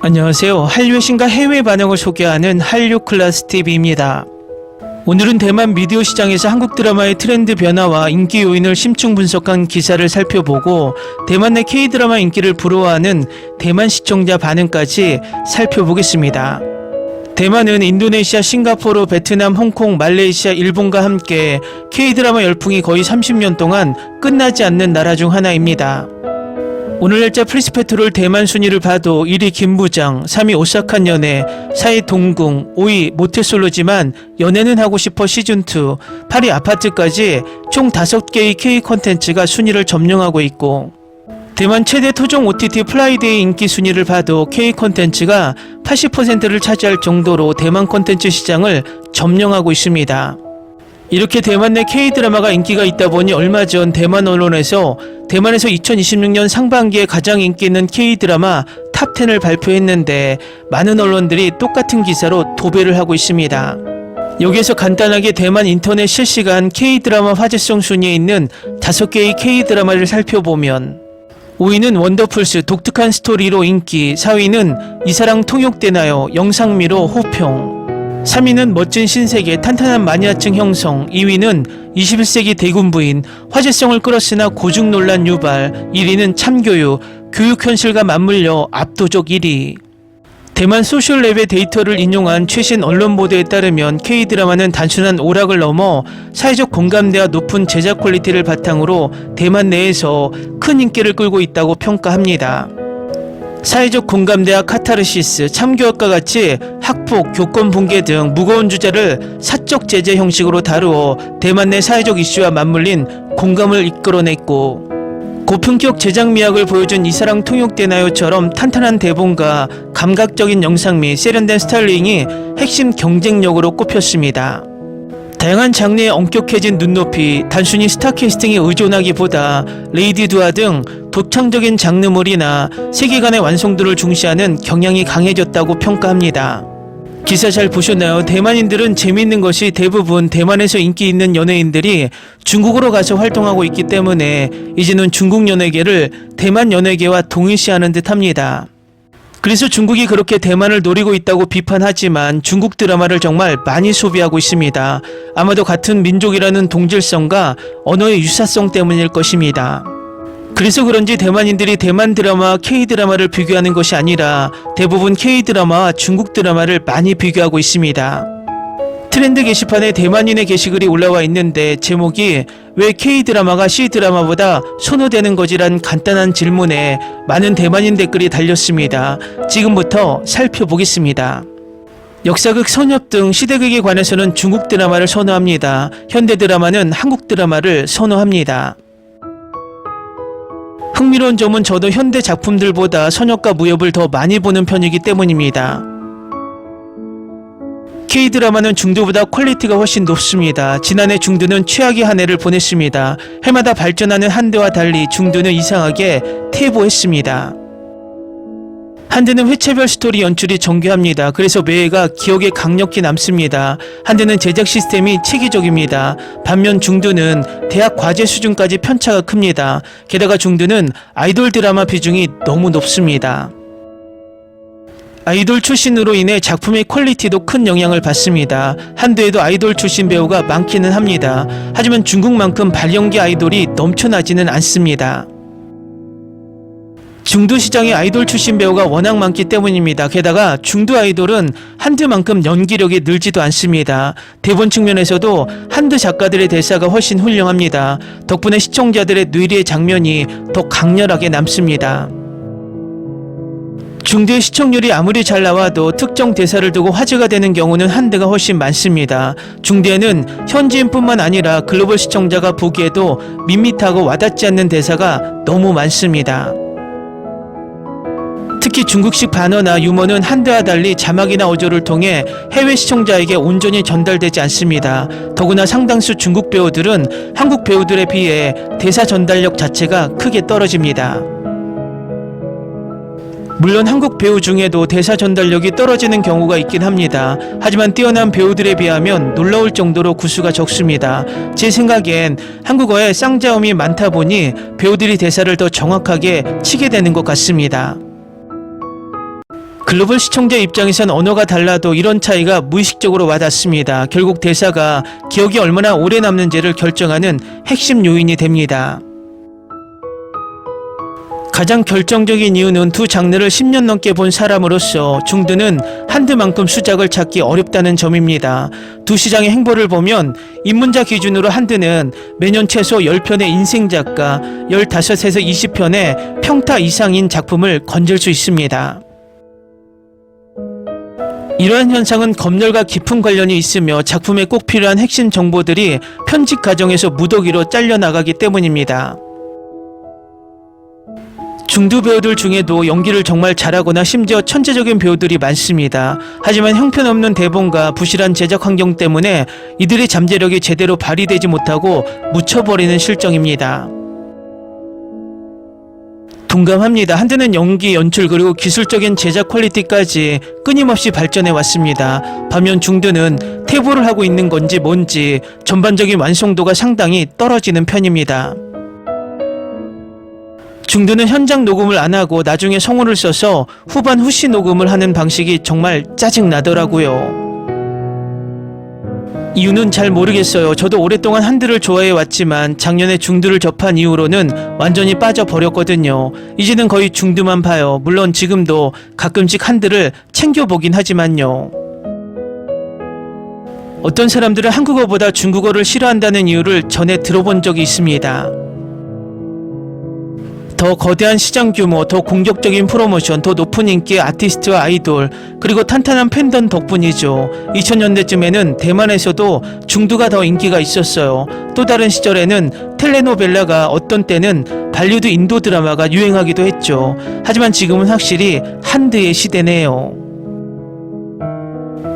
안녕하세요. 한류의 신과 해외 반응을 소개하는 한류클라스TV입니다. 오늘은 대만 미디어 시장에서 한국 드라마의 트렌드 변화와 인기 요인을 심층 분석한 기사를 살펴보고 대만 내 K드라마 인기를 부러워하는 대만 시청자 반응까지 살펴보겠습니다. 대만은 인도네시아, 싱가포르, 베트남, 홍콩, 말레이시아, 일본과 함께 K드라마 열풍이 거의 30년 동안 끝나지 않는 나라 중 하나입니다. 오늘 날짜 프리스페트롤 대만 순위를 봐도 1위 김부장, 3위 오싹한 연애, 4위 동궁, 5위 모태솔로지만 연애는 하고 싶어 시즌2, 8위 아파트까지 총 5개의 K 콘텐츠가 순위를 점령하고 있고 대만 최대 토종 OTT 플라이데이 인기 순위를 봐도 K 콘텐츠가 80%를 차지할 정도로 대만 콘텐츠 시장을 점령하고 있습니다. 이렇게 대만 내 K드라마가 인기가 있다 보니 얼마 전 대만 언론에서 대만에서 2026년 상반기에 가장 인기 있는 K드라마 탑10을 발표했는데 많은 언론들이 똑같은 기사로 도배를 하고 있습니다. 여기에서 간단하게 대만 인터넷 실시간 K드라마 화제성 순위에 있는 5개의 K드라마를 살펴보면 5위는 원더풀스 독특한 스토리로 인기, 4위는 이사랑 통역되나요 영상미로 호평, 3위는 멋진 신세계 탄탄한 마니아층 형성, 2위는 21세기 대군 부인 화제성을 끌었으나 고중 논란 유발, 1위는 참교육 교육 현실과 맞물려 압도적 1위. 대만 소셜랩의 데이터를 인용한 최신 언론 보도에 따르면 K드라마는 단순한 오락을 넘어 사회적 공감대와 높은 제작 퀄리티를 바탕으로 대만 내에서 큰 인기를 끌고 있다고 평가합니다. 사회적 공감대와 카타르시스, 참교육과 같이 학폭, 교권 붕괴 등 무거운 주제를 사적 제재 형식으로 다루어 대만 내 사회적 이슈와 맞물린 공감을 이끌어냈고 고품격 제작 미학을 보여준 이사랑 통역되나요처럼 탄탄한 대본과 감각적인 영상 및 세련된 스타일링이 핵심 경쟁력으로 꼽혔습니다. 다양한 장르의 엄격해진 눈높이, 단순히 스타 캐스팅에 의존하기보다 레이디 두아 등 독창적인 장르물이나 세계관의 완성도를 중시하는 경향이 강해졌다고 평가합니다. 기사 잘 보셨나요? 대만인들은 재미있는 것이 대부분 대만에서 인기 있는 연예인들이 중국으로 가서 활동하고 있기 때문에 이제는 중국 연예계를 대만 연예계와 동일시하는 듯 합니다. 그래서 중국이 그렇게 대만을 노리고 있다고 비판하지만 중국 드라마를 정말 많이 소비하고 있습니다. 아마도 같은 민족이라는 동질성과 언어의 유사성 때문일 것입니다. 그래서 그런지 대만인들이 대만 드라마와 K드라마를 비교하는 것이 아니라 대부분 K드라마와 중국 드라마를 많이 비교하고 있습니다. 트렌드 게시판에 대만인의 게시글이 올라와 있는데 제목이 왜 K드라마가 C드라마보다 선호되는 거지란 간단한 질문에 많은 대만인 댓글이 달렸습니다. 지금부터 살펴보겠습니다. 역사극, 선협 등 시대극에 관해서는 중국 드라마를 선호합니다. 현대 드라마는 한국 드라마를 선호합니다. 흥미로운 점은 저도 현대 작품들보다 선협과 무협을 더 많이 보는 편이기 때문입니다. K드라마는 중두보다 퀄리티가 훨씬 높습니다. 지난해 중두는 최악의 한 해를 보냈습니다. 해마다 발전하는 한드와 달리 중두는 이상하게 퇴보했습니다. 한드는 회차별 스토리 연출이 정교합니다. 그래서 매해가 기억에 강력히 남습니다. 한드는 제작 시스템이 체계적입니다. 반면 중두는 대학 과제 수준까지 편차가 큽니다. 게다가 중두는 아이돌 드라마 비중이 너무 높습니다. 아이돌 출신으로 인해 작품의 퀄리티도 큰 영향을 받습니다. 한드에도 아이돌 출신 배우가 많기는 합니다. 하지만 중국만큼 발연기 아이돌이 넘쳐나지는 않습니다. 중두 시장에 아이돌 출신 배우가 워낙 많기 때문입니다. 게다가 중두 아이돌은 한드만큼 연기력이 늘지도 않습니다. 대본 측면에서도 한드 작가들의 대사가 훨씬 훌륭합니다. 덕분에 시청자들의 뇌리의 장면이 더 강렬하게 남습니다. 중두의 시청률이 아무리 잘 나와도 특정 대사를 두고 화제가 되는 경우는 한드가 훨씬 많습니다. 중두에는 현지인뿐만 아니라 글로벌 시청자가 보기에도 밋밋하고 와닿지 않는 대사가 너무 많습니다. 특히 중국식 반어나 유머는 한드와 달리 자막이나 어조를 통해 해외 시청자에게 온전히 전달되지 않습니다. 더구나 상당수 중국 배우들은 한국 배우들에 비해 대사 전달력 자체가 크게 떨어집니다. 물론 한국 배우 중에도 대사 전달력이 떨어지는 경우가 있긴 합니다. 하지만 뛰어난 배우들에 비하면 놀라울 정도로 구수가 적습니다. 제 생각엔 한국어에 쌍자음이 많다 보니 배우들이 대사를 더 정확하게 치게 되는 것 같습니다. 글로벌 시청자 입장에선 언어가 달라도 이런 차이가 무의식적으로 와닿습니다. 결국 대사가 기억이 얼마나 오래 남는지를 결정하는 핵심 요인이 됩니다. 가장 결정적인 이유는 두 장르를 10년 넘게 본 사람으로서 중드는 한드만큼 수작을 찾기 어렵다는 점입니다. 두 시장의 행보를 보면 입문자 기준으로 한드는 매년 최소 10편의 인생작가, 15에서 20편의 평타 이상인 작품을 건질 수 있습니다. 이러한 현상은 검열과 깊은 관련이 있으며 작품에 꼭 필요한 핵심 정보들이 편집 과정에서 무더기로 잘려나가기 때문입니다. 중두 배우들 중에도 연기를 정말 잘하거나 심지어 천재적인 배우들이 많습니다. 하지만 형편없는 대본과 부실한 제작 환경 때문에 이들의 잠재력이 제대로 발휘되지 못하고 묻혀버리는 실정입니다. 동감합니다. 한드는 연기, 연출 그리고 기술적인 제작 퀄리티까지 끊임없이 발전해 왔습니다. 반면 중드는 퇴보를 하고 있는 건지 뭔지 전반적인 완성도가 상당히 떨어지는 편입니다. 중드는 현장 녹음을 안 하고 나중에 성우를 써서 후반 후시 녹음을 하는 방식이 정말 짜증나더라고요. 이유는 잘 모르겠어요. 저도 오랫동안 한드를 좋아해 왔지만 작년에 중드를 접한 이후로는 완전히 빠져버렸거든요. 이제는 거의 중드만 봐요. 물론 지금도 가끔씩 한드를 챙겨보긴 하지만요. 어떤 사람들은 한국어보다 중국어를 싫어한다는 이유를 전에 들어본 적이 있습니다. 더 거대한 시장 규모, 더 공격적인 프로모션, 더 높은 인기의 아티스트와 아이돌, 그리고 탄탄한 팬덤 덕분이죠. 2000년대쯤에는 대만에서도 중드가 더 인기가 있었어요. 또 다른 시절에는 텔레노벨라가 어떤 때는 발리우드 인도 드라마가 유행하기도 했죠. 하지만 지금은 확실히 한드의 시대네요.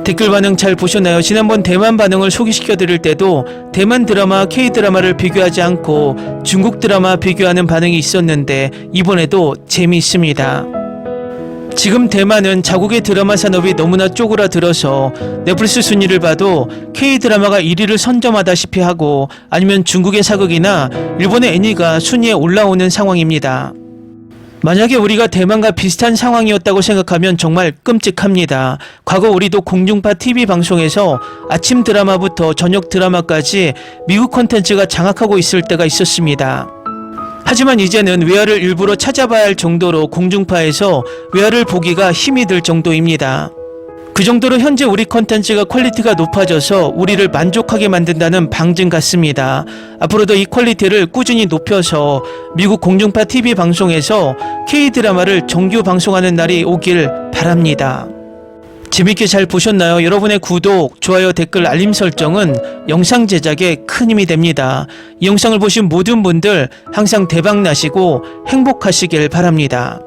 댓글 반응 잘 보셨나요? 지난번 대만 반응을 소개시켜드릴 때도 대만 드라마와 K-드라마를 비교하지 않고 중국 드라마 비교하는 반응이 있었는데 이번에도 재미있습니다. 지금 대만은 자국의 드라마 산업이 너무나 쪼그라들어서 넷플릭스 순위를 봐도 K-드라마가 1위를 선점하다시피 하고 아니면 중국의 사극이나 일본의 애니가 순위에 올라오는 상황입니다. 만약에 우리가 대만과 비슷한 상황이었다고 생각하면 정말 끔찍합니다. 과거 우리도 공중파 TV 방송에서 아침 드라마부터 저녁 드라마까지 미국 콘텐츠가 장악하고 있을 때가 있었습니다. 하지만 이제는 외화를 일부러 찾아봐야 할 정도로 공중파에서 외화를 보기가 힘이 들 정도입니다. 그 정도로 현재 우리 콘텐츠가 퀄리티가 높아져서 우리를 만족하게 만든다는 방증 같습니다. 앞으로도 이 퀄리티를 꾸준히 높여서 미국 공중파 TV 방송에서 K-드라마를 정규 방송하는 날이 오길 바랍니다. 재밌게 잘 보셨나요? 여러분의 구독, 좋아요, 댓글, 알림 설정은 영상 제작에 큰 힘이 됩니다. 이 영상을 보신 모든 분들 항상 대박 나시고 행복하시길 바랍니다.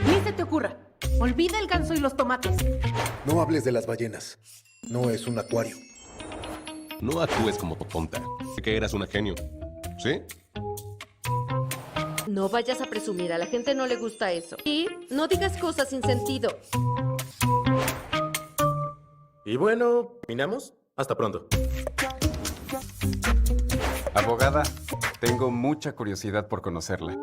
Ni se te ocurra. Olvida el ganso y los tomates. No hables de las ballenas. No es un acuario. No actúes como tonta. Que eras una genio. ¿Sí? No vayas a presumir, a la gente no le gusta eso. Y no digas cosas sin sentido. Y bueno, ¿terminamos? Hasta pronto. Abogada, tengo mucha curiosidad por conocerla.